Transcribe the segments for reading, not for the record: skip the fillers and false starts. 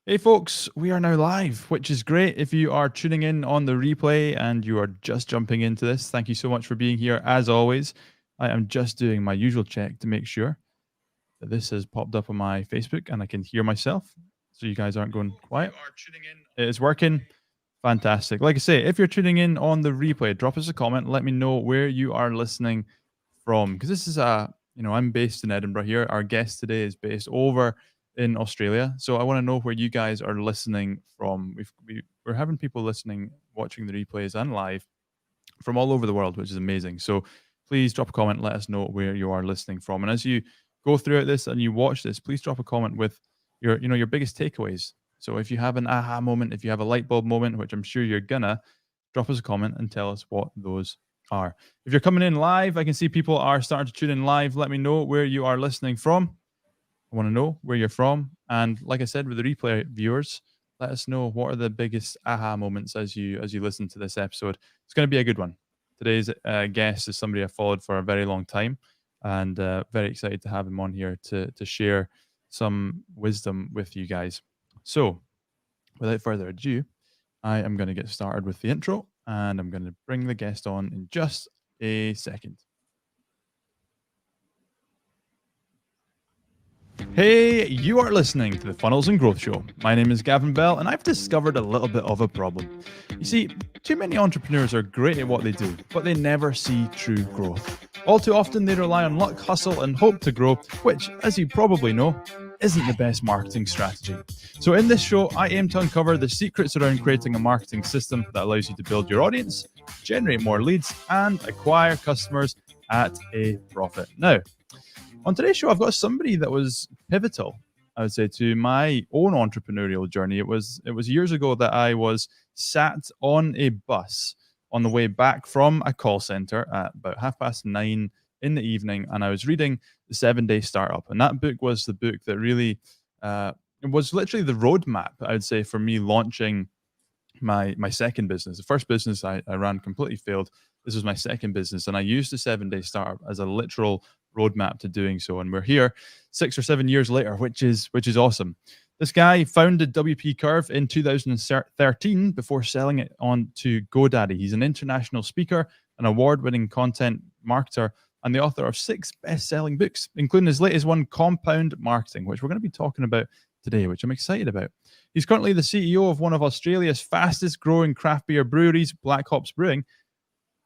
Hey folks, we are now live, which is great. If you are tuning in on the replay and you are just jumping into this, thank you so much for being here. As always, I am just doing my usual check to make sure that this has popped up on my Facebook and I can hear myself. So you guys aren't going quiet. It is working. Fantastic. Like I say, if you're tuning in on the replay, drop us a comment. Let me know where you are listening from. Because this is I'm based in Edinburgh here. Our guest today is based over in Australia. So I want to know where you guys are listening from. We're having people listening, watching the replays and live from all over the world, which is amazing. So please drop a comment, let us know where you are listening from. And as you go throughout this and you watch this, please drop a comment with your biggest takeaways. So if you have an aha moment, if you have a light bulb moment, which I'm sure you're gonna, drop us a comment and tell us what those are. If you're coming in live, I can see people are starting to tune in live. Let me know where you are listening from. I want to know where you're from. And like I said, with the replay viewers, let us know what are the biggest aha moments as you listen to this episode. It's going to be a good one. Today's guest is somebody I've followed for a very long time, and very excited to have him on here to share some wisdom with you guys. So, without further ado, I am going to get started with the intro, and I'm going to bring the guest on in just a second. Hey, you are listening to the Funnels and Growth Show. My name is Gavin Bell, and I've discovered a little bit of a problem. You see, too many entrepreneurs are great at what they do, but they never see true growth. All too often, they rely on luck, hustle, and hope to grow, which, as you probably know, isn't the best marketing strategy. So, in this show, I aim to uncover the secrets around creating a marketing system that allows you to build your audience, generate more leads, and acquire customers at a profit. Now, on today's show, I've got somebody that was pivotal, I would say, to my own entrepreneurial journey. It was years ago that I was sat on a bus on the way back from a call center at about 9:30 in the evening, and I was reading The 7-Day Startup. And that book was the book that really it was literally the roadmap, I would say, for me launching my second business. The first business I ran completely failed. This was my second business, and I used the 7-Day Startup as a literal roadmap to doing so. And we're here 6 or 7 years later, which is awesome. This guy founded WP Curve in 2013 before selling it on to GoDaddy. He's an international speaker, an award-winning content marketer, and the author of 6 best-selling books, including his latest one, Compound Marketing, which we're going to be talking about today, which I'm excited about. He's currently the CEO of one of Australia's fastest growing craft beer breweries, Black Hops Brewing,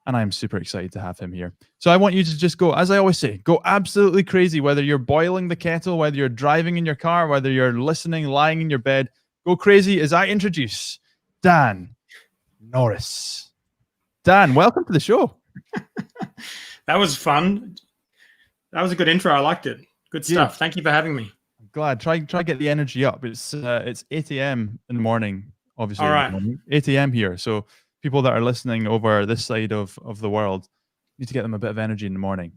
and I'm super excited to have him here. So I want you to just go, as I always say, go absolutely crazy, whether you're boiling the kettle, whether you're driving in your car, whether you're listening, lying in your bed. Go crazy as I introduce Dan Norris. Dan, welcome to the show. That was fun. That was a good intro. I liked it. Good stuff. Yeah. Thank you for having me. I'm glad. Try get the energy up. It's 8 a.m. in the morning, obviously. All right. 8 a.m. here. So people that are listening over this side of the world, need to get them a bit of energy in the morning.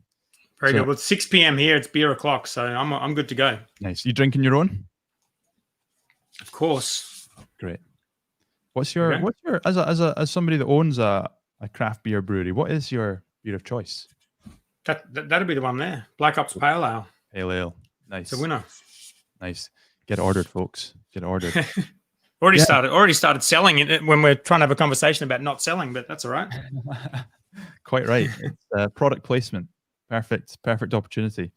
Very good. Well, it's 6 p.m. here. It's beer o'clock, so I'm good to go. Nice. You drinking your own? Of course. Great. What's your as somebody that owns a craft beer brewery, what is your beer of choice? That'll be the one there. Black Ops Pale Ale. Pale Ale. Nice. It's a winner. Nice. Get ordered, folks. Get ordered. Already started selling it when we're trying to have a conversation about not selling, but that's all right. Quite right. It's product placement. Perfect opportunity.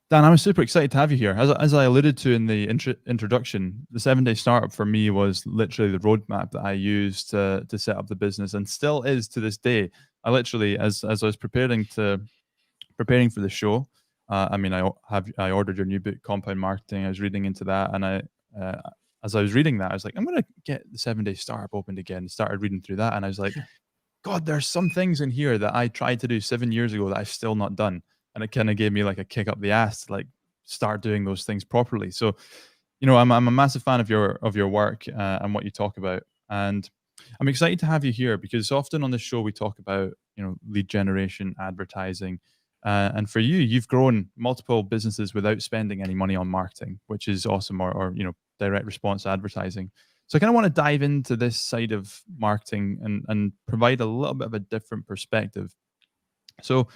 Dan, I'm super excited to have you here. As I alluded to in the introduction, the 7-Day Startup for me was literally the roadmap that I used to set up the business, and still is to this day. I literally, as I was preparing for the show, I ordered your new book, Compound Marketing. I was reading into that, and as I was reading that, I was like, I'm going to get the 7-Day Startup opened again. Started reading through that, and I was like, God, there's some things in here that I tried to do 7 years ago that I've still not done. And it kind of gave me like a kick up the ass to like start doing those things properly. So, I'm a massive fan of your work and what you talk about. And I'm excited to have you here because often on this show, we talk about, lead generation, advertising. And for you, you've grown multiple businesses without spending any money on marketing, which is awesome, or direct response advertising. So I kind of want to dive into this side of marketing and provide a little bit of a different perspective. So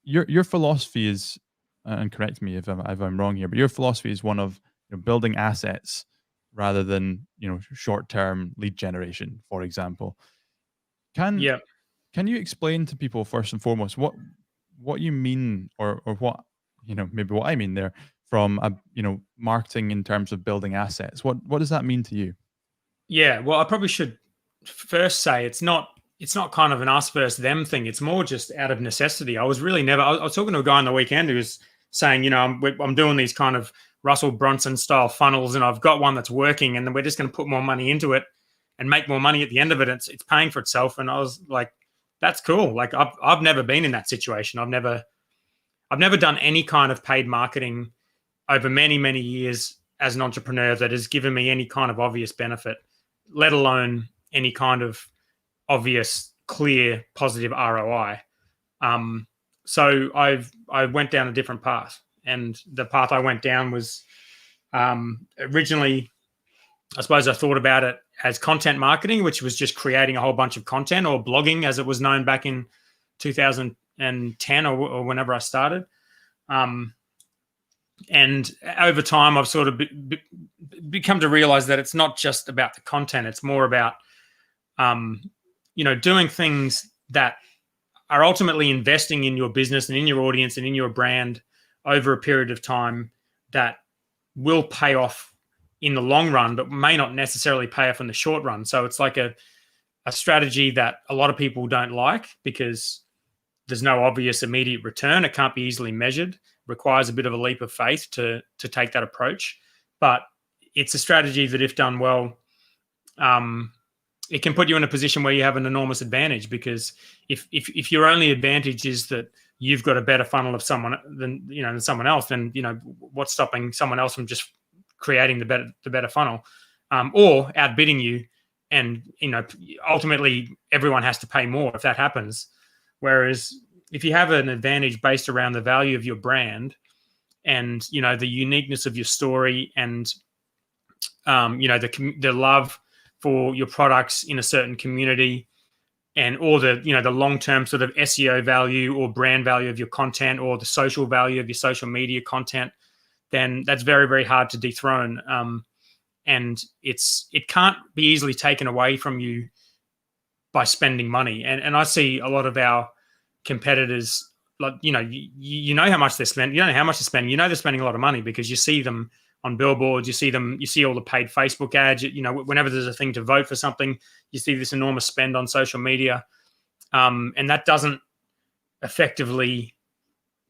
your philosophy is, and correct me if I'm wrong here, but your philosophy is one of building assets rather than, short-term lead generation, for example. Can Yeah. can you explain to people first and foremost what you mean, or what, maybe what I mean there, from marketing in terms of building assets? What does that mean to you? Yeah, well, I probably should first say it's not kind of an us versus them thing. It's more just out of necessity. I was really never. I was talking to a guy on the weekend who was saying, I'm doing these kind of Russell Brunson style funnels, and I've got one that's working, and then we're just going to put more money into it and make more money at the end of it. It's paying for itself. And I was like, that's cool. Like I've never been in that situation. I've never done any kind of paid marketing over many, many years as an entrepreneur that has given me any kind of obvious benefit, let alone any kind of obvious, clear, positive ROI. So I went down a different path, and the path I went down was originally, I suppose I thought about it as content marketing, which was just creating a whole bunch of content, or blogging as it was known back in 2010 or whenever I started. And over time, I've sort of become to realize that it's not just about the content. It's more about, doing things that are ultimately investing in your business and in your audience and in your brand over a period of time that will pay off in the long run, but may not necessarily pay off in the short run. So it's like a strategy that a lot of people don't like because there's no obvious immediate return. It can't be easily measured. Requires a bit of a leap of faith to take that approach. But it's a strategy that, if done well, it can put you in a position where you have an enormous advantage, because if your only advantage is that you've got a better funnel of someone than someone else, then what's stopping someone else from just creating the better funnel, or outbidding you, and ultimately everyone has to pay more if that happens. Whereas if you have an advantage based around the value of your brand and the uniqueness of your story, and the love for your products in a certain community, and or the long-term sort of SEO value or brand value of your content, or the social value of your social media content, then that's very, very hard to dethrone. And it can't be easily taken away from you by spending money. And I see a lot of our competitors, like, you know how much they spend. You don't know how much they're spending. They're spending a lot of money because you see them on billboards. You see all the paid Facebook ads. Whenever there's a thing to vote for something, you see this enormous spend on social media. And that doesn't effectively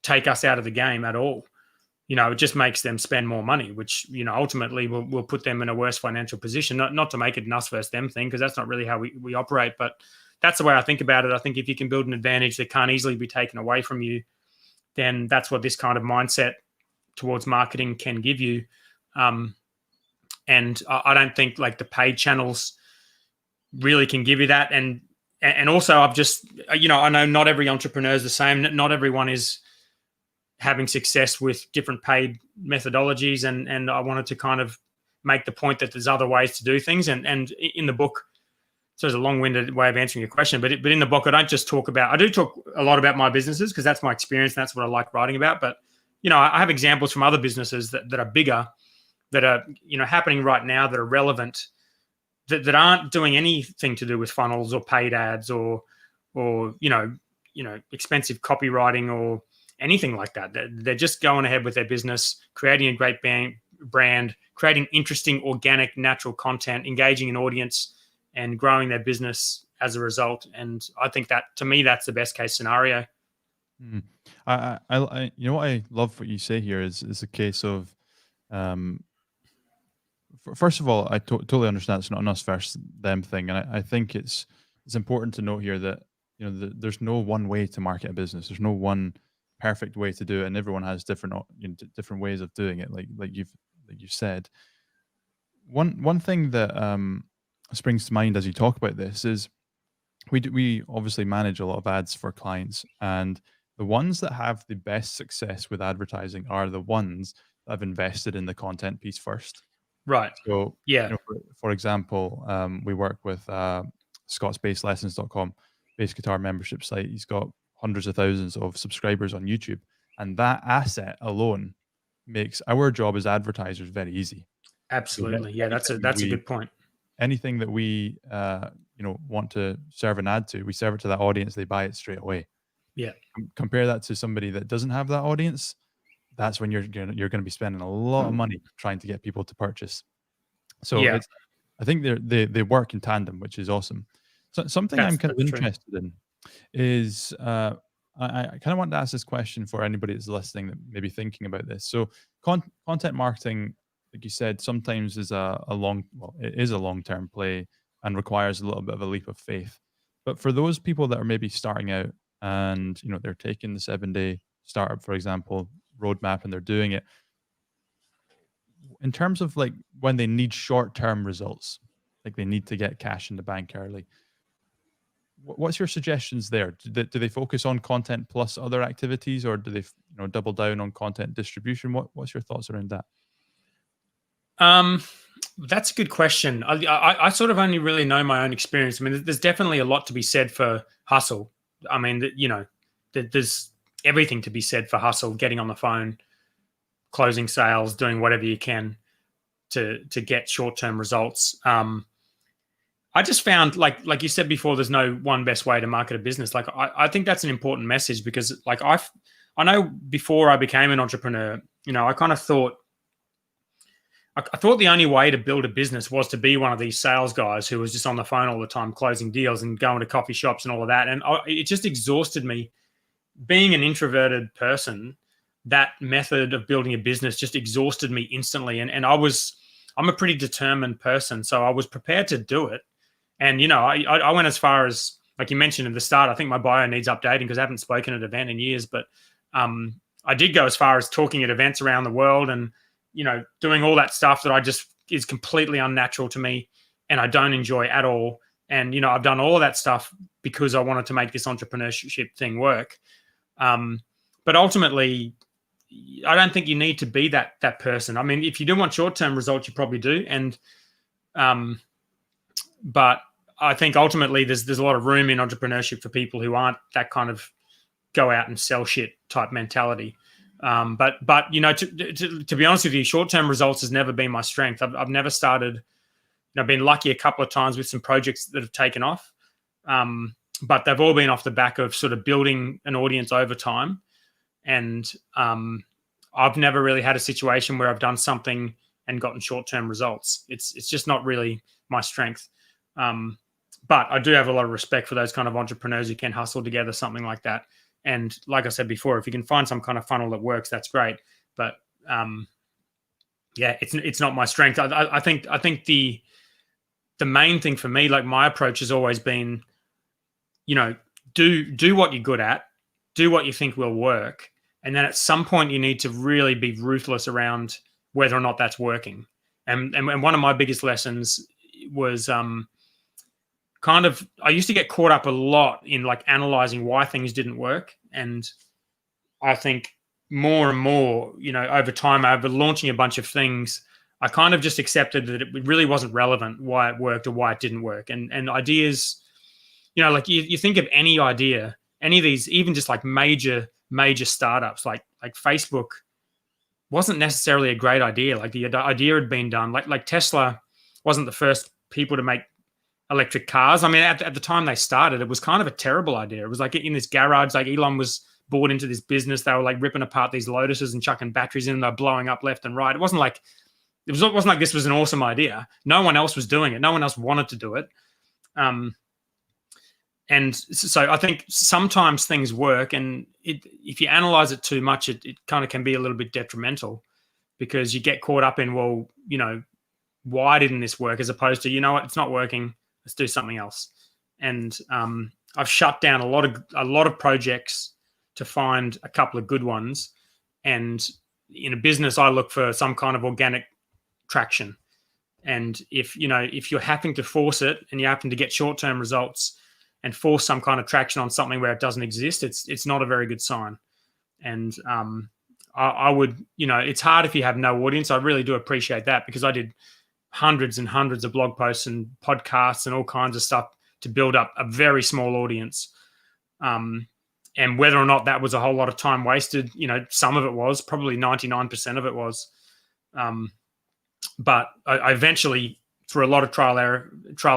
take us out of the game at all. It just makes them spend more money, which, ultimately will put them in a worse financial position. Not to make it an us versus them thing, because that's not really how we operate. But that's the way I think about it. I think if you can build an advantage that can't easily be taken away from you, then that's what this kind of mindset towards marketing can give you. And I don't think like the paid channels really can give you that. And also I've just, I know not every entrepreneur is the same. Not everyone is having success with different paid methodologies. And I wanted to kind of make the point that there's other ways to do things. And in the book, so it's a long-winded way of answering your question, but in the book, I do talk a lot about my businesses because that's my experience and that's what I like writing about. But, I have examples from other businesses that are bigger, that are, happening right now, that are relevant, that aren't doing anything to do with funnels or paid ads or expensive copywriting or anything like that. They're just going ahead with their business, creating a great brand, creating interesting, organic, natural content, engaging an audience, and growing their business as a result. And I think that, to me, that's the best case scenario. I what I love what you say here is a case of, first of all, I totally understand it's not an us versus them thing, and I think it's important to note here that there's no one way to market a business. There's no one perfect way to do it, and everyone has different different ways of doing it. Like you've said. One thing that springs to mind as you talk about this is we obviously manage a lot of ads for clients, and the ones that have the best success with advertising are the ones that have invested in the content piece first. Right. So, Yeah. For example, we work with scotsbasslessons.com, bass guitar membership site. He's got hundreds of thousands of subscribers on YouTube, and that asset alone makes our job as advertisers very easy. Absolutely. Yeah, that's a good point. Anything that we want to serve an ad to, we serve it to that audience, they buy it straight away. Yeah. Compare that to somebody that doesn't have that audience. That's when you're gonna be spending a lot of money trying to get people to purchase. So Yeah. I think they work in tandem, which is awesome. So something I'm kind of That's true. interested in is I kind of want to ask this question for anybody that's listening that may be thinking about this. So content marketing, like you said, sometimes is it is a long-term play and requires a little bit of a leap of faith. But for those people that are maybe starting out and they're taking the 7-day startup, for example, roadmap, and they're doing it in terms of like when they need short-term results, like they need to get cash in the bank early. What's your suggestions there? Do they focus on content plus other activities, or do they double down on content distribution? What's your thoughts around that? That's a good question. I sort of only really know my own experience. I mean, there's definitely a lot to be said for hustle. I mean, there's everything to be said for hustle, getting on the phone, closing sales, doing whatever you can to get short-term results. I just found, like you said before, there's no one best way to market a business. Like I think that's an important message, because like I know before I became an entrepreneur, I kind of thought the only way to build a business was to be one of these sales guys who was just on the phone all the time, closing deals and going to coffee shops and all of that. And it just exhausted me. Being an introverted person, that method of building a business just exhausted me instantly. And I'm a pretty determined person, so I was prepared to do it. And, I went as far as, like you mentioned at the start, I think my bio needs updating because I haven't spoken at an event in years, but I did go as far as talking at events around the world and, doing all that stuff that I just is completely unnatural to me and I don't enjoy at all. And, I've done all of that stuff because I wanted to make this entrepreneurship thing work. But ultimately, I don't think you need to be that person. I mean, if you do want short-term results, you probably do. And, but I think ultimately there's a lot of room in entrepreneurship for people who aren't that kind of go out and sell shit type mentality. But to be honest with you, short-term results has never been my strength. I've never started. I've been lucky a couple of times with some projects that have taken off, but they've all been off the back of sort of building an audience over time. And I've never really had a situation where I've done something and gotten short-term results. It's just not really my strength. But I do have a lot of respect for those kind of entrepreneurs who can hustle together something like that. And like I said before, if you can find some kind of funnel that works, that's great. But it's not my strength. I think the main thing for me, like my approach has always been, do what you're good at, do what you think will work. And then at some point you need to really be ruthless around whether or not that's working. And one of my biggest lessons was I used to get caught up a lot in like analyzing why things didn't work. And I think more and more, over time, over launching a bunch of things, I kind of just accepted that it really wasn't relevant why it worked or why it didn't work. And ideas, like you think of any idea, any of these, even just like major startups, like Facebook wasn't necessarily a great idea. Like the idea had been done, like Tesla wasn't the first people to make electric cars. I mean, at the time they started, it was kind of a terrible idea. It was like in this garage, like Elon was bought into this business. They were like ripping apart these Lotuses and chucking batteries in, and they're blowing up left and right. It wasn't like this was an awesome idea. No one else was doing it. No one else wanted to do it. And so I think sometimes things work, and if you analyze it too much, it kind of can be a little bit detrimental, because you get caught up in, well, why didn't this work, as opposed to, what, it's not working, let's do something else. And I've shut down a lot of projects to find a couple of good ones. And in a business, I look for some kind of organic traction. And if you're having to force it and you happen to get short-term results and force some kind of traction on something where it doesn't exist, it's not a very good sign. And I would, it's hard if you have no audience. I really do appreciate that, because I did hundreds and hundreds of blog posts and podcasts and all kinds of stuff to build up a very small audience. And whether or not that was a whole lot of time wasted, some of it was, probably 99% of it was. But I eventually, through a lot of trial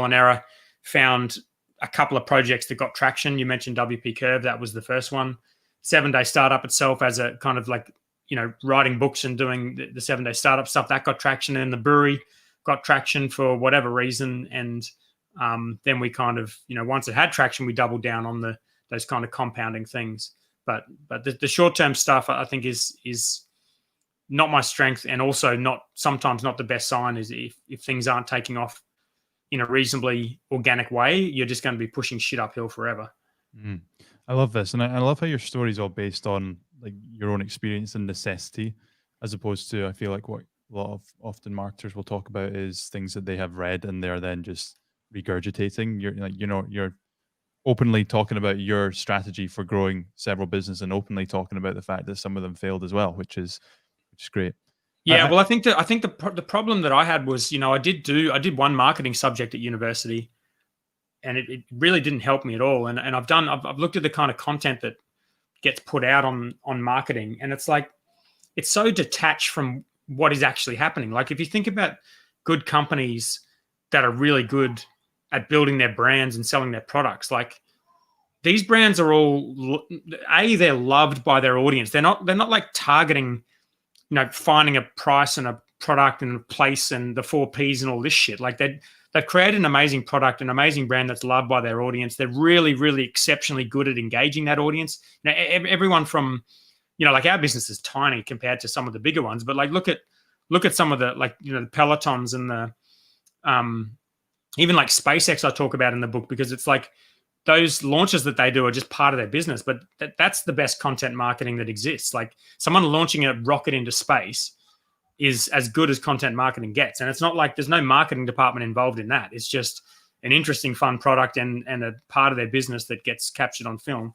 and error, found a couple of projects that got traction. You mentioned WP Curve. That was the first one. 7 Day Startup itself, as a kind of like, writing books and doing the 7 Day Startup stuff, that got traction. And the brewery got traction for whatever reason. And then we kind of, once it had traction, we doubled down on those kind of compounding things. But the short-term stuff, I think, is not my strength, and also sometimes not the best sign. Is if things aren't taking off in a reasonably organic way, you're just going to be pushing shit uphill forever. Mm. I love this, and I love how your story is all based on like your own experience and necessity, as opposed to, I feel like, what a lot of often marketers will talk about is things that they have read and they're then just regurgitating. You're like, you're openly talking about your strategy for growing several businesses and openly talking about the fact that some of them failed as well, which is great. Yeah, well, I think the problem that I had was, I did one marketing subject at university, and it really didn't help me at all. And I've looked at the kind of content that gets put out on marketing, and it's like, it's so detached from what is actually happening. Like, if you think about good companies that are really good at building their brands and selling their products, like, these brands are all, they're loved by their audience. They're not like targeting, finding a price and a product and a place and the 4 Ps and all this shit. Like, they've created an amazing product, an amazing brand that's loved by their audience. They're really, really exceptionally good at engaging that audience. Everyone from, like, our business is tiny compared to some of the bigger ones, but like, look at some of the, like, the Pelotons and the, even like SpaceX I talk about in the book, because it's like, those launches that they do are just part of their business, but that's the best content marketing that exists. Like, someone launching a rocket into space is as good as content marketing gets. And it's not like there's no marketing department involved in that. It's just an interesting, fun product and a part of their business that gets captured on film.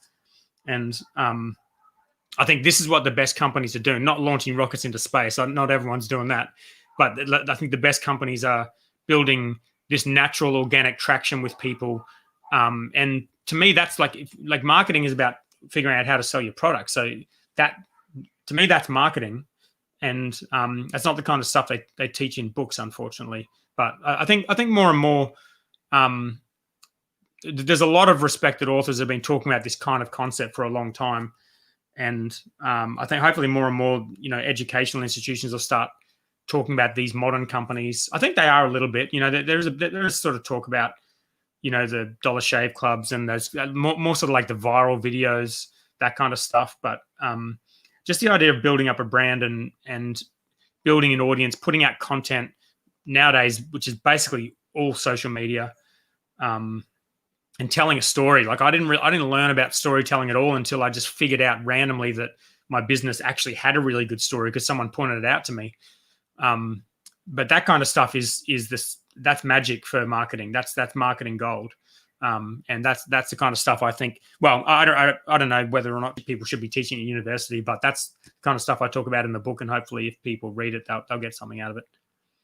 And I think this is what the best companies are doing, not launching rockets into space. Not everyone's doing that. But I think the best companies are building this natural, organic traction with people. And to me, that's like marketing is about figuring out how to sell your product. So that, to me, that's marketing. And that's not the kind of stuff they teach in books, unfortunately. But I think more and more, there's a lot of respected authors have been talking about this kind of concept for a long time. And I think hopefully more and more, educational institutions will start talking about these modern companies. I think they are a little bit. There's sort of talk about, the Dollar Shave Clubs and those more sort of like the viral videos, that kind of stuff. But just the idea of building up a brand and building an audience, putting out content nowadays, which is basically all social media, and telling a story. Like, I didn't learn about storytelling at all until I just figured out randomly that my business actually had a really good story because someone pointed it out to me. But that kind of stuff that's magic for marketing. That's marketing gold. And that's the kind of stuff I think. Well, I don't know whether or not people should be teaching at university, but that's the kind of stuff I talk about in the book. And hopefully, if people read it, they'll get something out of it.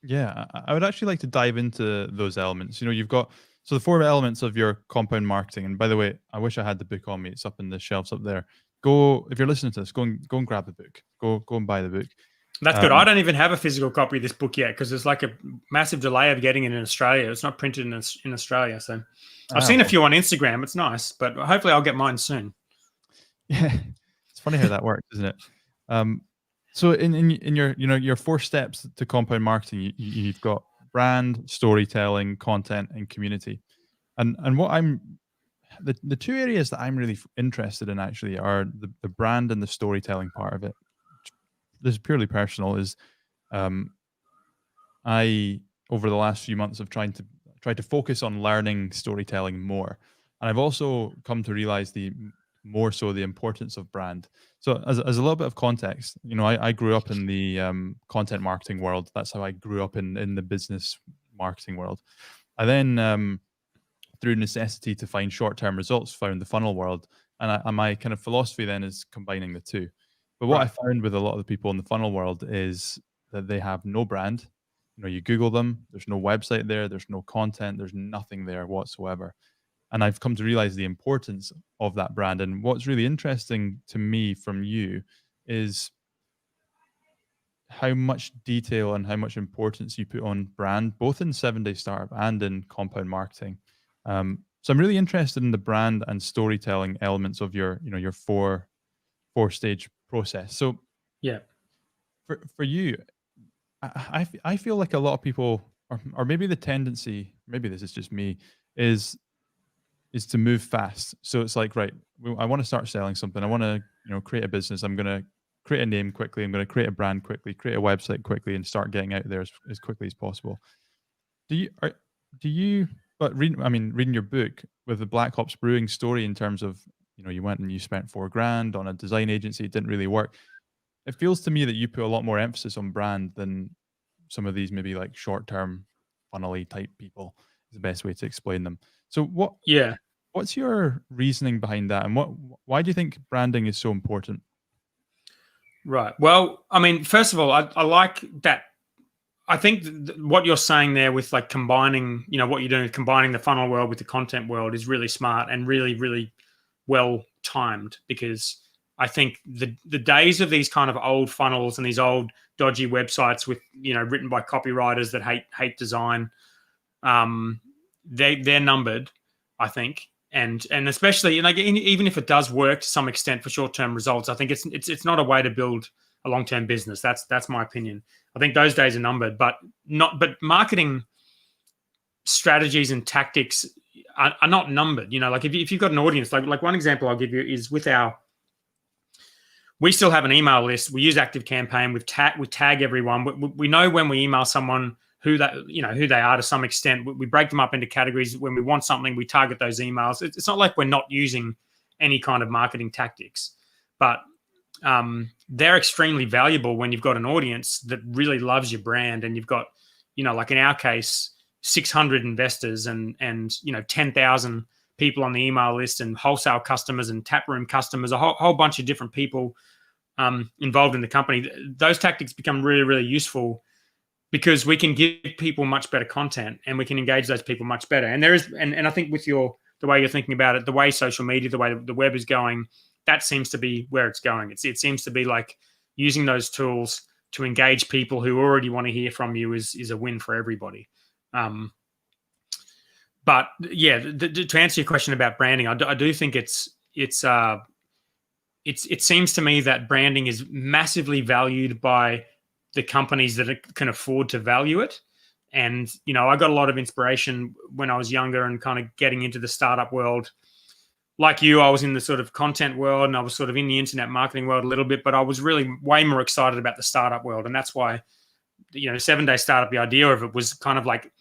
Yeah, I would actually like to dive into those elements. You've got the 4 elements of your compound marketing. And by the way, I wish I had the book on me. It's up in the shelves up there. If you're listening to this, go and grab the book. Go and buy the book. That's good. I don't even have a physical copy of this book yet because there's like a massive delay of getting it in Australia. It's not printed in Australia. So I've seen a few on Instagram. It's nice, but hopefully I'll get mine soon. Yeah, it's funny how that works, isn't it? So in your 4 steps to compound marketing, you've got brand, storytelling, content, and community. And what the 2 areas that I'm really interested in actually are the brand and the storytelling part of it. This is purely personal. I, over the last few months, have tried to focus on learning storytelling more, and I've also come to realize the importance of brand. So as a little bit of context, I grew up in the content marketing world. That's how I grew up in the business marketing world. I then, through necessity to find short-term results, found the funnel world, and my kind of philosophy then is combining the two. But what I found with a lot of the people in the funnel world is that they have no brand. You Google them, there's no website there, there's no content, there's nothing there whatsoever. And I've come to realize the importance of that brand. And what's really interesting to me from you is how much detail and how much importance you put on brand, both in 7 Day Startup and in compound marketing. So I'm really interested in the brand and storytelling elements of your four stage process. So Yeah. for you, I feel like a lot of people, or maybe the tendency, maybe this is just me, is to move fast. So it's like, right, I want to start selling something. I want to, create a business. I'm going to create a name quickly. I'm going to create a brand quickly, create a website quickly, and start getting out there as quickly as possible. Do you, but reading your book with the Black Hops Brewing story in terms of, you went and you spent $4,000 on a design agency, it didn't really work. It feels to me that you put a lot more emphasis on brand than some of these maybe like short-term funnily type people is the best way to explain them. So Yeah. what's your reasoning behind that, and why do you think branding is so important? Right. Well, I mean, first of all, I like that. I think what you're saying there with like combining, what you're doing with combining the funnel world with the content world is really smart and really, really well timed, because I think the days of these kind of old funnels and these old dodgy websites with, written by copywriters that hate design, they're numbered, I think. And especially, even if it does work to some extent for short-term results, I think it's not a way to build a long-term business. That's my opinion. I think those days are numbered, but marketing strategies and tactics are not numbered. Like if you've got an audience, like one example I'll give you is we still have an email list. We use ActiveCampaign. We tag everyone. We know when we email someone who they are to some extent. We break them up into categories. When we want something, we target those emails. It's not like we're not using any kind of marketing tactics, but they're extremely valuable when you've got an audience that really loves your brand, and you've got, like in our case, 600 investors and 10,000 people on the email list, and wholesale customers and taproom customers, a whole bunch of different people involved in the company. Those tactics become really, really useful because we can give people much better content and we can engage those people much better. And I think with the way you're thinking about it, the way social media, the way the web is going, that seems to be where it's going. It seems to be like using those tools to engage people who already want to hear from you is a win for everybody. But yeah, to answer your question about branding, I do think it seems to me that branding is massively valued by the companies that can afford to value it. And, I got a lot of inspiration when I was younger and kind of getting into the startup world. Like you, I was in the sort of content world and I was sort of in the internet marketing world a little bit, but I was really way more excited about the startup world. And that's why, 7 Day Startup, the idea of it was kind of like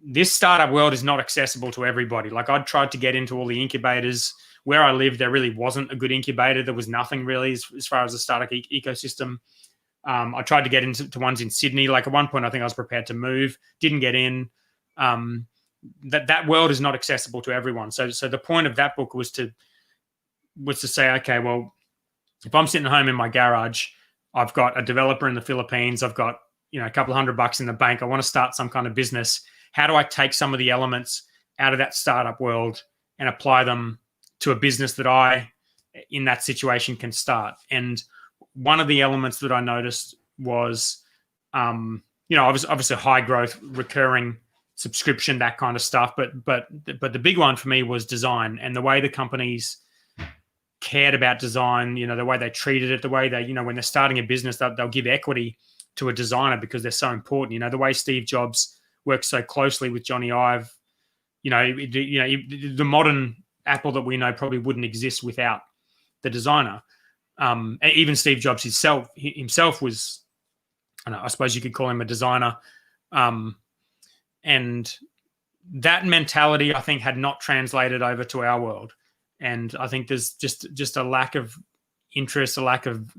this startup world is not accessible to everybody. Like I'd tried to get into all the incubators. Where I lived, there really wasn't a good incubator. There was nothing really as far as the startup ecosystem. I tried to get into ones in Sydney. Like at one point, I think I was prepared to move, didn't get in. That world is not accessible to everyone. So the point of that book was to say, okay, well, if I'm sitting at home in my garage, I've got a developer in the Philippines, I've got a couple of $100 in the bank, I want to start some kind of business. How do I take some of the elements out of that startup world and apply them to a business that I, in that situation, can start? And one of the elements that I noticed was, obviously high growth, recurring subscription, that kind of stuff. But the big one for me was design, and the way the companies cared about design, the way they treated it, the way they, when they're starting a business, they'll give equity to a designer because they're so important. The way Steve Jobs works so closely with Johnny Ive, the modern Apple that we know probably wouldn't exist without the designer. Even Steve Jobs himself was, I suppose you could call him a designer. And that mentality, I think, had not translated over to our world. And I think there's just a lack of interest, a lack of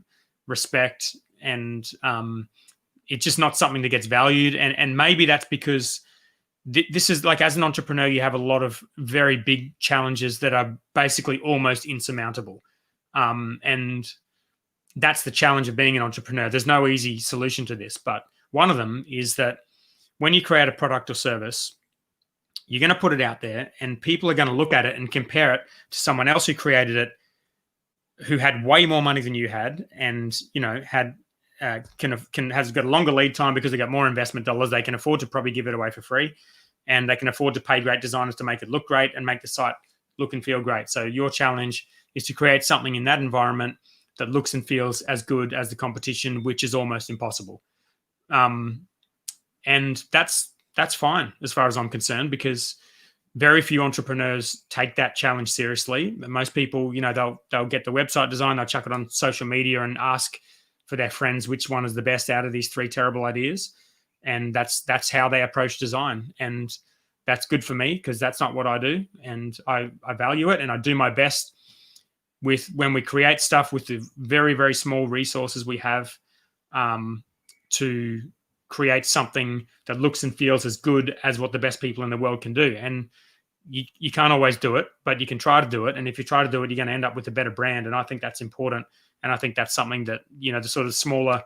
respect, and it's just not something that gets valued. And maybe that's because this is like, as an entrepreneur, you have a lot of very big challenges that are basically almost insurmountable. And that's the challenge of being an entrepreneur. There's no easy solution to this, but one of them is that when you create a product or service, you're going to put it out there and people are going to look at it and compare it to someone else who created it, who had way more money than you had, and, had has got a longer lead time because they got more investment dollars. They can afford to probably give it away for free, and they can afford to pay great designers to make it look great and make the site look and feel great. So your challenge is to create something in that environment that looks and feels as good as the competition, which is almost impossible. And that's fine as far as I'm concerned, because very few entrepreneurs take that challenge seriously. Most people, they'll get the website design, they'll chuck it on social media and ask for their friends which one is the best out of these 3 terrible ideas. And that's how they approach design. And that's good for me, because that's not what I do. And I value it, and I do my best when we create stuff with the very, very small resources we have, to create something that looks and feels as good as what the best people in the world can do. And you can't always do it, but you can try to do it. And if you try to do it, you're going to end up with a better brand. And I think that's important. And I think that's something that, the sort of smaller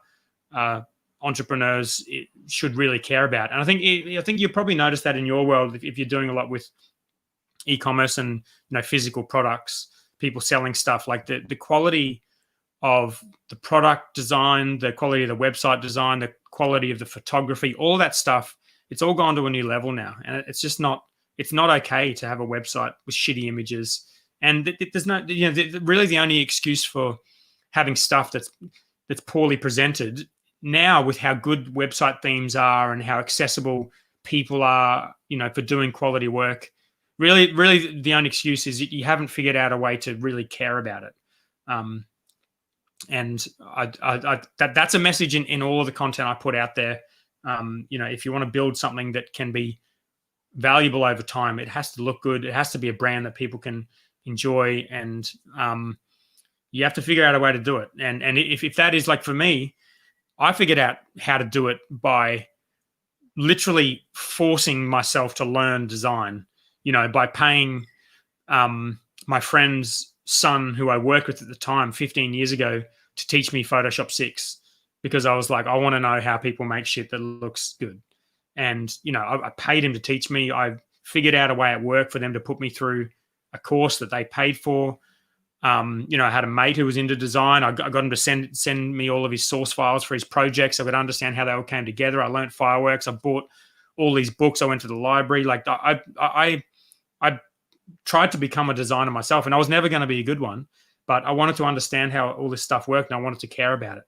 entrepreneurs should really care about. And I think you probably noticed that in your world, if you're doing a lot with e-commerce and physical products, people selling stuff, like the quality of the product design, the quality of the website design, the quality of the photography, all that stuff, it's all gone to a new level now. And it's just not okay to have a website with shitty images. And there's no, really the only excuse for having stuff that's poorly presented now, with how good website themes are and how accessible people are, for doing quality work. Really the only excuse is you haven't figured out a way to really care about it. And that's a message in all of the content I put out there. If you want to build something that can be valuable over time, it has to look good. It has to be a brand that people can enjoy, and you have to figure out a way to do it. And if that is, like, for me, I figured out how to do it by literally forcing myself to learn design, by paying my friend's son, who I worked with at the time 15 years ago, to teach me Photoshop 6, because I was like, I want to know how people make shit that looks good. And, I paid him to teach me. I figured out a way at work for them to put me through a course that they paid for. I had a mate who was into design. I got him to send me all of his source files for his projects so I could understand how they all came together. I learned fireworks. I bought all these books. I went to the library. Like, I tried to become a designer myself, and I was never going to be a good one, but I wanted to understand how all this stuff worked, and I wanted to care about it.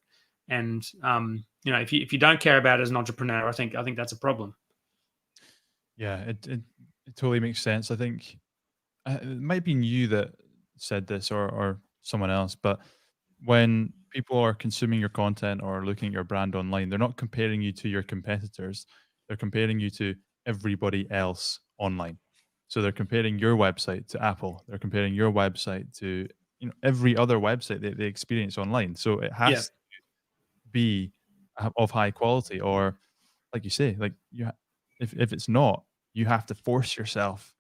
And if you don't care about it as an entrepreneur, I think that's a problem. Yeah, it totally makes sense. I think it might be you that said this, or someone else, but when people are consuming your content or looking at your brand online, they're not comparing you to your competitors. They're comparing you to everybody else online. So they're comparing your website to Apple. They're comparing your website to every other website that they experience online. So it has to be of high quality, or like you say, like if it's not, you have to force yourself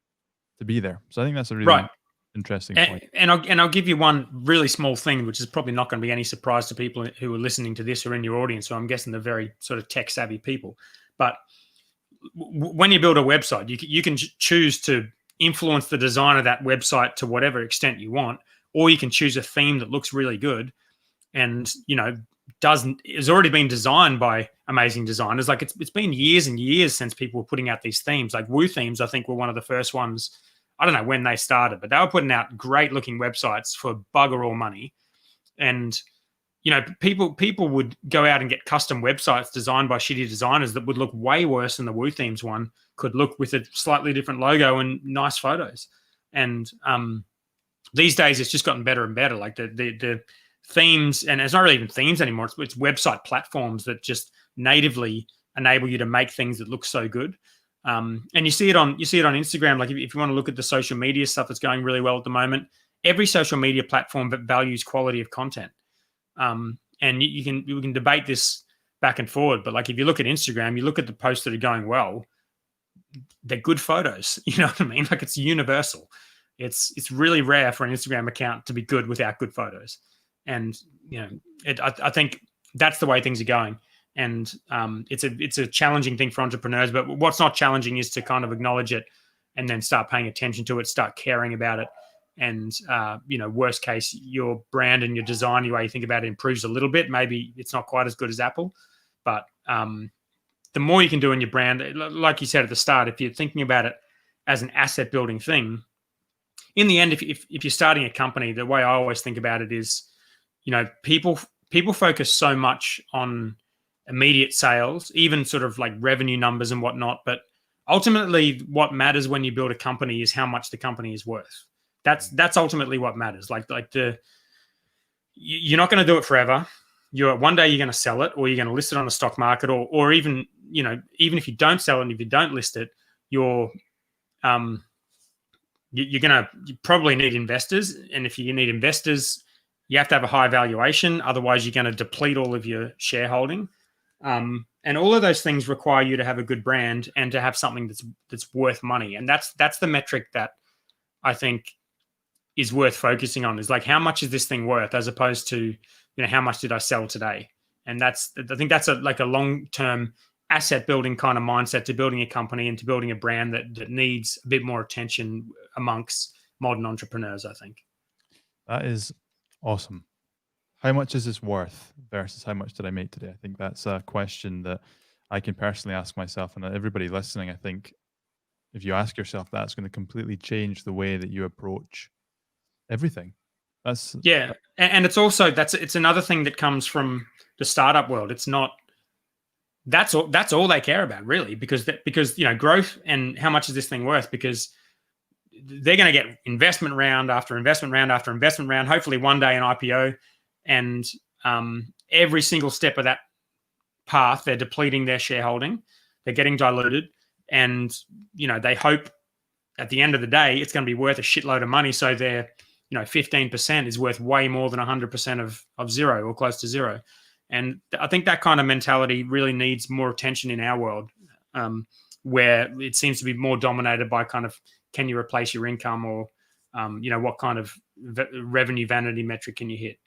to be there. So I think that's a really interesting point. And I'll give you one really small thing, which is probably not going to be any surprise to people who are listening to this or in your audience. So I'm guessing they're very sort of tech savvy people. But when you build a website, you can choose to influence the design of that website to whatever extent you want, or you can choose a theme that looks really good and has already been designed by amazing designers. Like, it's been years and years since people were putting out these themes. Like Woo Themes, I think, were one of the first ones. I don't know when they started, but they were putting out great looking websites for bugger all money. And people would go out and get custom websites designed by shitty designers that would look way worse than the Woo Themes one could look, with a slightly different logo and nice photos. And these days it's just gotten better and better. Like the themes, and it's not really even themes anymore. It's website platforms that just natively enable you to make things that look so good. And you see it on Instagram. Like, if you want to look at the social media stuff that's going really well at the moment, every social media platform that values quality of content. And we can debate this back and forward, but like, if you look at Instagram, you look at the posts that are going well, they're good photos. You know what I mean? Like, it's universal. It's really rare for an Instagram account to be good without good photos. And I think that's the way things are going. And it's a challenging thing for entrepreneurs. But what's not challenging is to kind of acknowledge it and then start paying attention to it, start caring about it, and worst case, your brand and your design, the way you think about it, improves a little bit. Maybe it's not quite as good as Apple, but the more you can do in your brand, like you said at the start, if you're thinking about it as an asset building thing, in the end, if you're starting a company, the way I always think about it is, people focus so much on immediate sales, even sort of like revenue numbers and whatnot. But ultimately, what matters when you build a company is how much the company is worth. That's ultimately what matters. You're not going to do it forever. One day you're going to sell it, or you're going to list it on the stock market, or even if you don't sell it and if you don't list it, you probably need investors. And if you need investors, you have to have a high valuation. Otherwise, you're going to deplete all of your shareholding. And all of those things require you to have a good brand and to have something that's worth money. And that's the metric that I think is worth focusing on, is like, how much is this thing worth, as opposed to, how much did I sell today? And I think that's a long-term asset building kind of mindset to building a company and to building a brand that needs a bit more attention amongst modern entrepreneurs, I think. That is awesome. How much is this worth versus how much did I make today? I think that's a question that I can personally ask myself, and everybody listening. I think if you ask yourself that, it's going to completely change the way that you approach everything. And it's also it's another thing that comes from the startup world. It's not that's all they care about, really, because growth and how much is this thing worth, because they're going to get investment round after investment round after investment round, hopefully one day an IPO, and every single step of that path they're depleting their shareholding, they're getting diluted, and they hope at the end of the day it's going to be worth a shitload of money, so they're 15% is worth way more than 100% of zero or close to zero. And I think that kind of mentality really needs more attention in our world, where it seems to be more dominated by kind of, can you replace your income, or what kind of revenue vanity metric can you hit?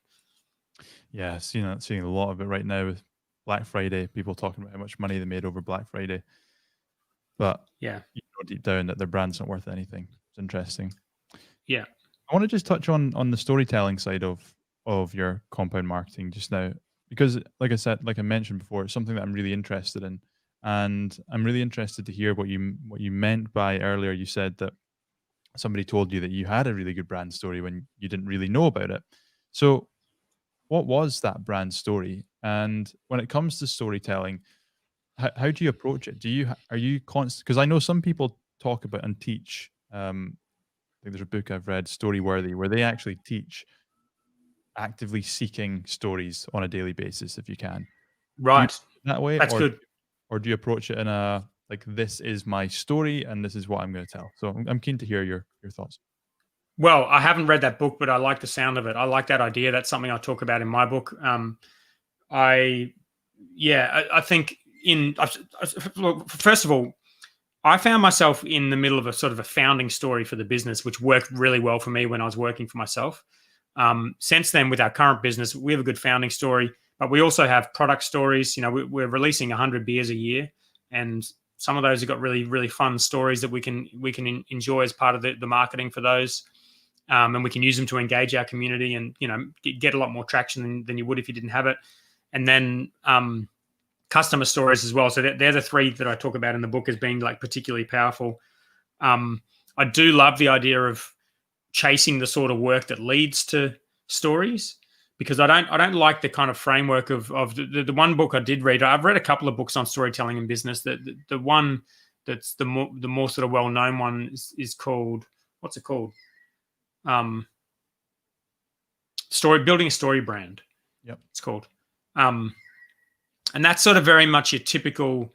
Yeah, seeing a lot of it right now with Black Friday, people talking about how much money they made over Black Friday. But deep down that their brand's not worth anything. It's interesting. Yeah. I want to just touch on the storytelling side of your compound marketing just now, because like I mentioned before, it's something that I'm really interested in, and I'm really interested to hear what you meant by earlier. You said that somebody told you that you had a really good brand story when you didn't really know about it. So what was that brand story? And when it comes to storytelling, how do you approach it? Are you constant? Because I know some people talk about and teach. I think there's a book I've read, Storyworthy, where they actually teach actively seeking stories on a daily basis, if you can. Right. That way? That's good. Or do you approach it in a, like, this is my story and this is what I'm going to tell? So I'm keen to hear your thoughts. Well, I haven't read that book, but I like the sound of it. I like that idea. That's something I talk about in my book. I think first of all, I found myself in the middle of a sort of a founding story for the business, which worked really well for me when I was working for myself. Since then, with our current business, we have a good founding story, but we also have product stories. We're releasing 100 beers a year, and some of those have got really, really fun stories that we can enjoy as part of the marketing for those. And we can use them to engage our community and, get a lot more traction than you would if you didn't have it. And then customer stories as well. So they're the three that I talk about in the book as being like particularly powerful. I do love the idea of chasing the sort of work that leads to stories, because I don't like the kind of framework of the one book I did read. I've read a couple of books on storytelling in business. The one that's the more sort of well-known one is called, what's it called? Building a story brand. Yep. It's called. And that's sort of very much your typical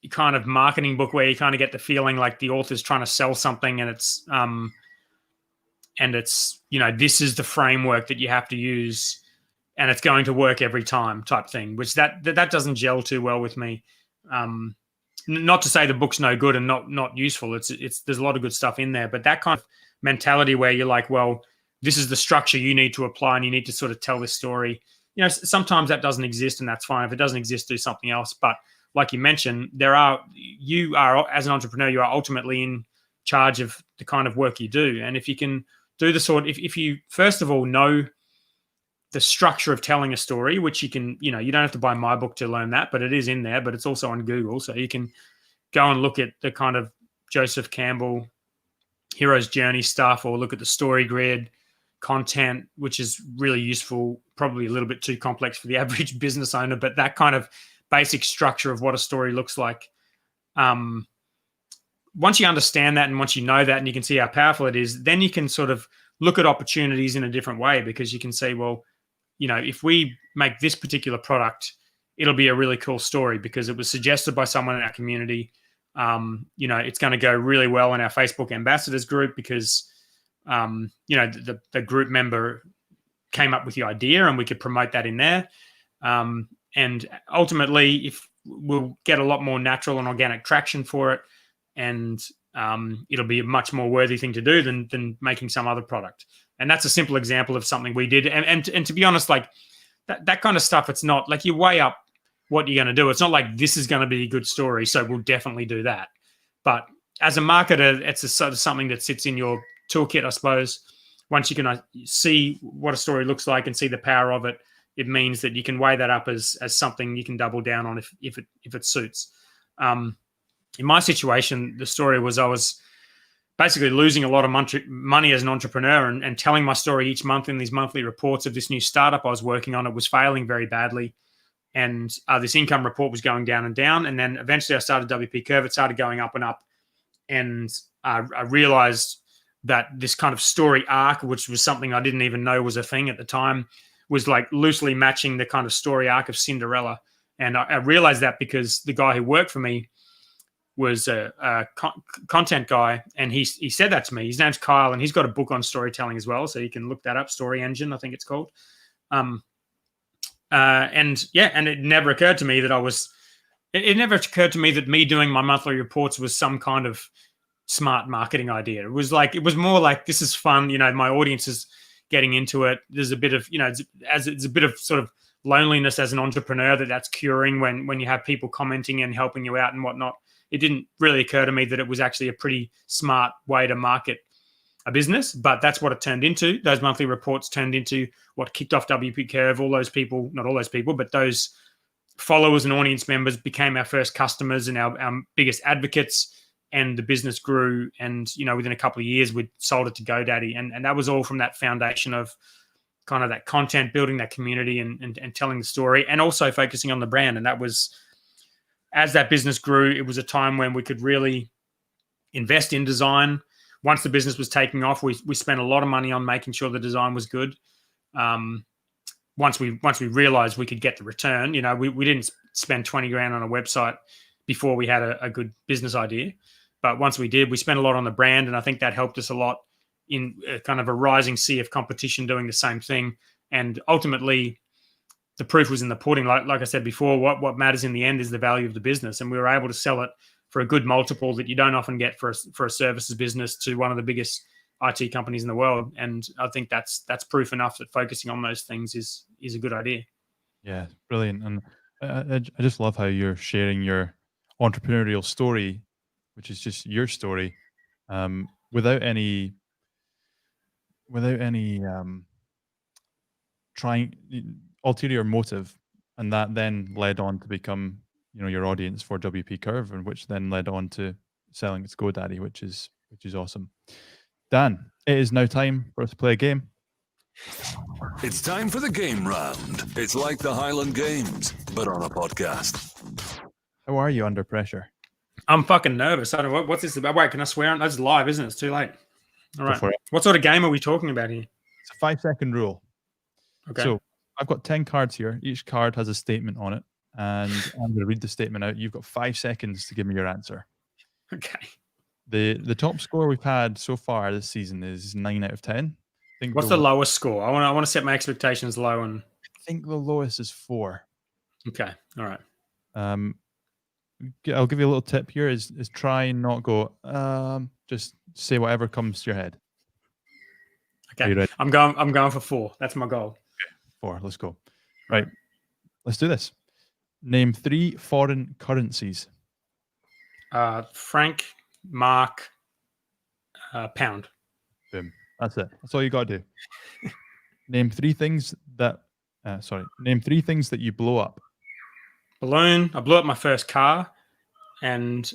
kind of marketing book, where you kind of get the feeling like the author's trying to sell something, and it's this is the framework that you have to use, and it's going to work every time type thing, which that doesn't gel too well with me. Not to say the book's no good and not useful. There's a lot of good stuff in there, but that kind of mentality where you're like, well, this is the structure you need to apply, and you need to sort of tell this story. Sometimes that doesn't exist, and that's fine. If it doesn't exist, do something else. But like you mentioned, you are as an entrepreneur, you are ultimately in charge of the kind of work you do. And if you can do the sort. If you first of all know the structure of telling a story, which you can, you don't have to buy my book to learn that, but it is in there, but it's also on Google. So you can go and look at the kind of Joseph Campbell hero's journey stuff, or look at the story grid content, which is really useful, probably a little bit too complex for the average business owner, but that kind of basic structure of what a story looks like. Once you understand that, and once you know that, and you can see how powerful it is, then you can sort of look at opportunities in a different way, because you can say, well, if we make this particular product, it'll be a really cool story because it was suggested by someone in our community. It's going to go really well in our Facebook ambassadors group because, the group member came up with the idea and we could promote that in there. And ultimately, if we'll get a lot more natural and organic traction for it, and it'll be a much more worthy thing to do than making some other product. And that's a simple example of something we did. And to be honest, like that kind of stuff, it's not like you weigh up what you're going to do. It's not like this is going to be a good story, so we'll definitely do that. But as a marketer, it's a sort of something that sits in your toolkit, I suppose. Once you can see what a story looks like and see the power of it, it means that you can weigh that up as something you can double down on if it suits. In my situation, the story was I was basically losing a lot of money as an entrepreneur, and telling my story each month in these monthly reports of this new startup I was working on. It was failing very badly. And this income report was going down and down. And then eventually I started WP Curve. It started going up and up. And I realized that this kind of story arc, which was something I didn't even know was a thing at the time, was like loosely matching the kind of story arc of Cinderella. And I realized that because the guy who worked for me was a content guy, and he said that to me. His name's Kyle, and he's got a book on storytelling as well, so you can look that up. Story Engine, I think it's called. And it never occurred to me that it never occurred to me that me doing my monthly reports was some kind of smart marketing idea. It was more like, this is fun. My audience is getting into it. There's a bit of, it's a bit of sort of loneliness as an entrepreneur that's curing when you have people commenting and helping you out and whatnot. It didn't really occur to me that it was actually a pretty smart way to market a business, but that's what it turned into. Those monthly reports turned into what kicked off WP Curve. All those people, not all those people, but those followers and audience members became our first customers and our biggest advocates, and the business grew. And, within a couple of years, we'd sold it to GoDaddy. And that was all from that foundation of kind of that content, building that community and telling the story, and also focusing on the brand. And that was, as that business grew, it was a time when we could really invest in design. Once the business was taking off, we spent a lot of money on making sure the design was good. Once we realized we could get the return, we didn't spend 20 grand on a website before we had a good business idea. But once we did, we spent a lot on the brand, and I think that helped us a lot in kind of a rising sea of competition doing the same thing. And ultimately, the proof was in the pudding. Like I said before, what matters in the end is the value of the business. And we were able to sell it for a good multiple that you don't often get for a services business to one of the biggest IT companies in the world. And I think that's proof enough that focusing on those things is a good idea. Yeah, brilliant. And I just love how you're sharing your entrepreneurial story, which is just your story, without any trying ulterior motive, and that then led on to become your audience for WP Curve, and which then led on to selling its GoDaddy, which is awesome. Dan, it is now time for us to play a game. It's time for the game round. It's like the Highland Games, but on a podcast. How are you under pressure? I'm fucking nervous. I don't know what's this about. Wait, can I swear? That's live, isn't it? It's too late. All right. What sort of game are we talking about here? It's a 5-second rule. Okay. So I've got 10 cards here. Each card has a statement on it, and I'm going to read the statement out. You've got 5 seconds to give me your answer. Okay. The top score we've had so far this season is 9 out of 10. What's the lowest score? I want to set my expectations low, and I think the lowest is 4. Okay. All right. I'll give you a little tip here: is try and not go. Just say whatever comes to your head. Okay. I'm going for 4. That's my goal. Okay. 4. Let's go. Right. Let's do this. Name 3 foreign currencies. Franc, mark, pound. Boom. That's it. That's all you got to do. Name three things that you blow up. Balloon. I blew up my first car, and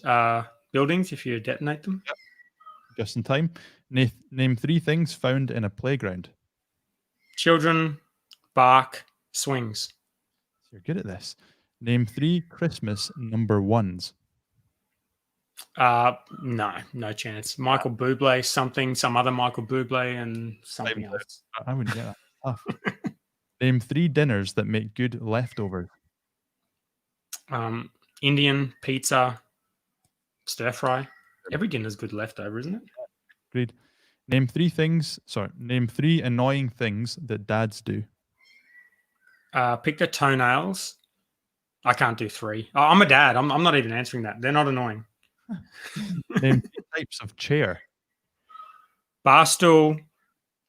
buildings if you detonate them. Yep. Just in time. Name three things found in a playground. Children, bark, swings. You're good at this. Name three Christmas number ones. No chance. Michael Bublé, some other Michael Bublé, and something else. I wouldn't get that. Tough. Name three dinners that make good leftovers. Indian, pizza, stir fry. Every dinner's good leftover, isn't it? Agreed. Name three annoying things that dads do. Pick their toenails. I can't do three. Oh, I'm a dad. I'm not even answering that. They're not annoying. Name three types of chair. Bar stool,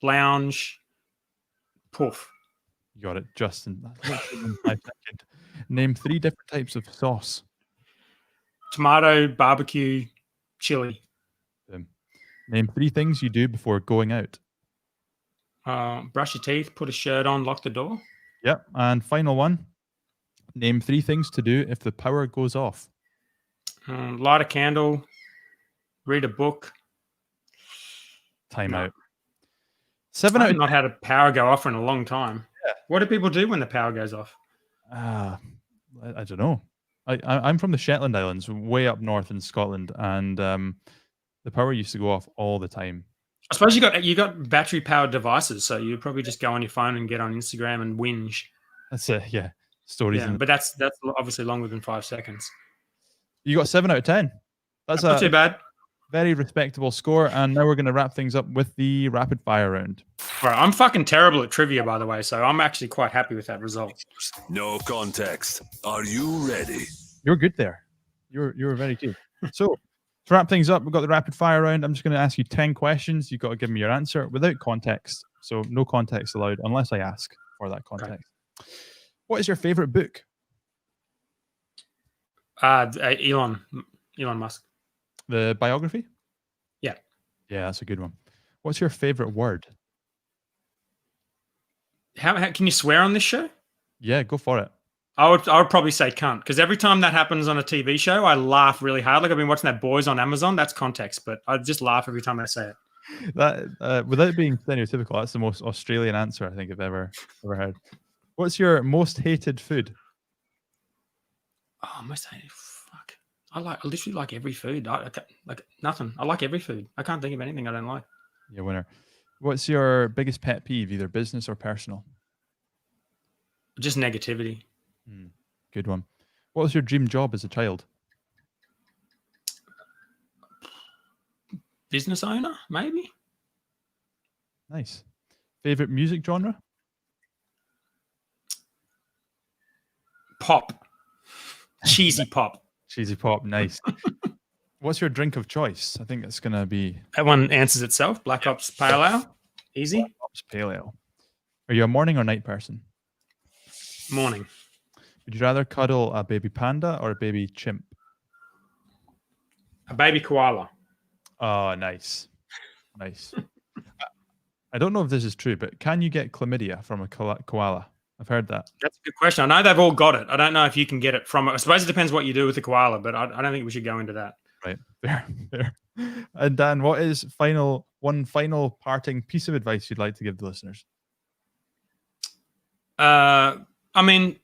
lounge, poof. You got it, Justin. 5 seconds. Name three different types of sauce. Tomato, barbecue, chili. Name three things you do before going out. Brush your teeth, put a shirt on, lock the door. Yep. And final one. Name three things to do if the power goes off. Light a candle, read a book. Time No. out. 7 out I've of not had a power go off in a long time. Yeah. What do people do when the power goes off? I don't know. I'm from the Shetland Islands, way up north in Scotland, and the power used to go off all the time. I suppose you got battery powered devices, so you probably just go on your phone and get on Instagram and whinge. That's it. Yeah, stories. Yeah, but that's obviously longer than 5 seconds. You got 7 out of 10. That's Not too bad. very respectable score. And now we're going to wrap things up with the rapid fire round. All right, I'm fucking terrible at trivia, by the way, so I'm actually quite happy with that result. No context. Are you ready? You're good there. You're very good. So to wrap things up, we've got the rapid fire round. I'm just going to ask you 10 questions. You've got to give me your answer without context. So no context allowed unless I ask for that context. Okay. What is your favorite book? Elon Musk. The biography? Yeah. Yeah, that's a good one. What's your favorite word? How can you swear on this show? Yeah, go for it. I would probably say cunt, because every time that happens on a TV show, I laugh really hard. Like I've been watching that Boys on Amazon. That's context, but I just laugh every time I say it. That without being stereotypical, that's the most Australian answer I think I've ever heard. What's your most hated food? Oh, most hated. Fuck. I literally like every food. I like nothing. I like every food. I can't think of anything I don't like. Yeah, winner. What's your biggest pet peeve, either business or personal? Just negativity. Good one. What was your dream job as a child? Business owner, maybe. Nice. Favorite music genre? Pop. Cheesy pop. Cheesy pop. Nice. What's your drink of choice? I think that's going to be... That one answers itself. Black Ops Pale Ale. Easy. Black Ops Pale Ale. Are you a morning or night person? Morning. Would you rather cuddle a baby panda or a baby chimp? A baby koala. Oh, nice. Nice. I don't know if this is true, but can you get chlamydia from a koala? I've heard that. That's a good question. I know they've all got it. I don't know if you can get it from it. I suppose it depends what you do with the koala, but I don't think we should go into that. Right. Fair. And Dan, what is one final parting piece of advice you'd like to give the listeners? I mean,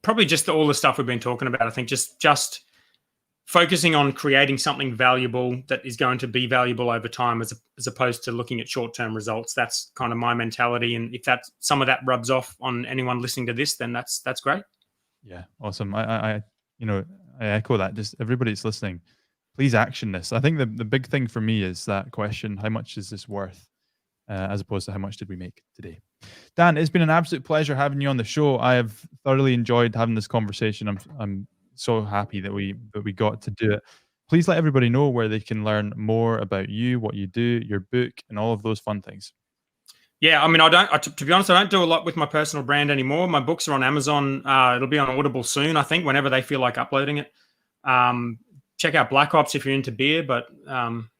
probably just all the stuff we've been talking about. I think just focusing on creating something valuable that is going to be valuable over time, as opposed to looking at short-term results. That's kind of my mentality. And if some of that rubs off on anyone listening to this, then that's great. Yeah, awesome. I echo that. Just everybody that's listening, please action this. I think the big thing for me is that question: how much is this worth, as opposed to how much did we make today? Dan, it's been an absolute pleasure having you on the show. I have thoroughly enjoyed having this conversation. I'm so happy that we got to do it. Please let everybody know where they can learn more about you, what you do, your book, and all of those fun things. Yeah, I mean, to be honest, I don't do a lot with my personal brand anymore. My books are on Amazon. It'll be on Audible soon, I think, whenever they feel like uploading it. Check out Black Ops if you're into beer, but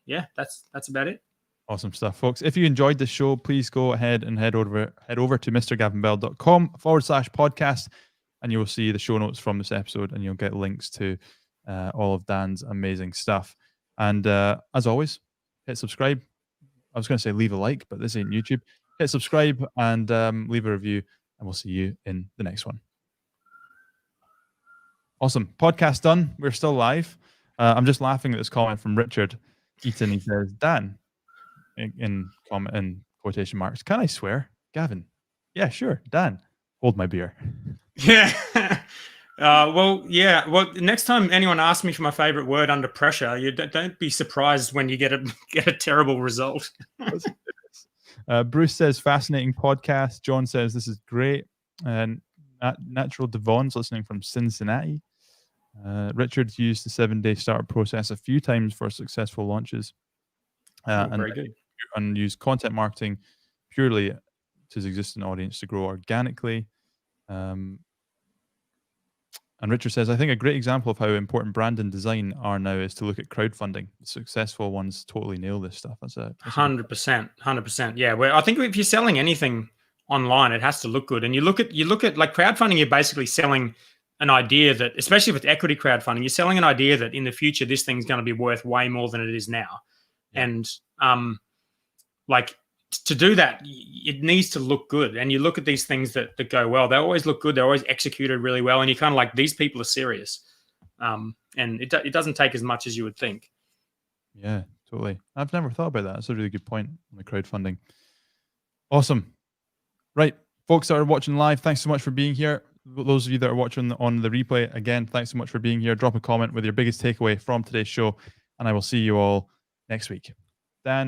yeah, that's about it. Awesome stuff, folks. If you enjoyed this show, please go ahead and head over to mrgavinbell.com/podcast, and you will see the show notes from this episode, and you'll get links to all of Dan's amazing stuff. And as always, hit subscribe. I was going to say leave a like, but this ain't YouTube. Hit subscribe and leave a review, and we'll see you in the next one. Awesome. Podcast done. We're still live. I'm just laughing at this comment from Richard Eaton. He says, Dan, in quotation marks, can I swear? Gavin. Yeah, sure. Dan, hold my beer. Yeah. Well, next time anyone asks me for my favorite word under pressure, you don't be surprised when you get a terrible result. Bruce says, fascinating podcast. John says, this is great. And Natural Devon's listening from Cincinnati. Richard's used the 7-day startup process a few times for successful launches. Very good. And use content marketing purely to his existing audience to grow organically. And Richard says, I think a great example of how important brand and design are now is to look at crowdfunding. The successful ones totally nail this stuff. That's 100%. Yeah. Well, I think if you're selling anything online, it has to look good. And you look at like crowdfunding, you're basically selling an idea that, especially with equity crowdfunding, you're selling an idea that in the future, this thing's going to be worth way more than it is now. Yeah. And like to do that, it needs to look good. And you look at these things that go well, they always look good. They're always executed really well. And you're kind of like, these people are serious. And it doesn't take as much as you would think. Yeah, totally. I've never thought about that. That's a really good point on the crowdfunding. Awesome. Right. Folks that are watching live, thanks so much for being here. Those of you that are watching on the replay, again, thanks so much for being here. Drop a comment with your biggest takeaway from today's show, and I will see you all next week.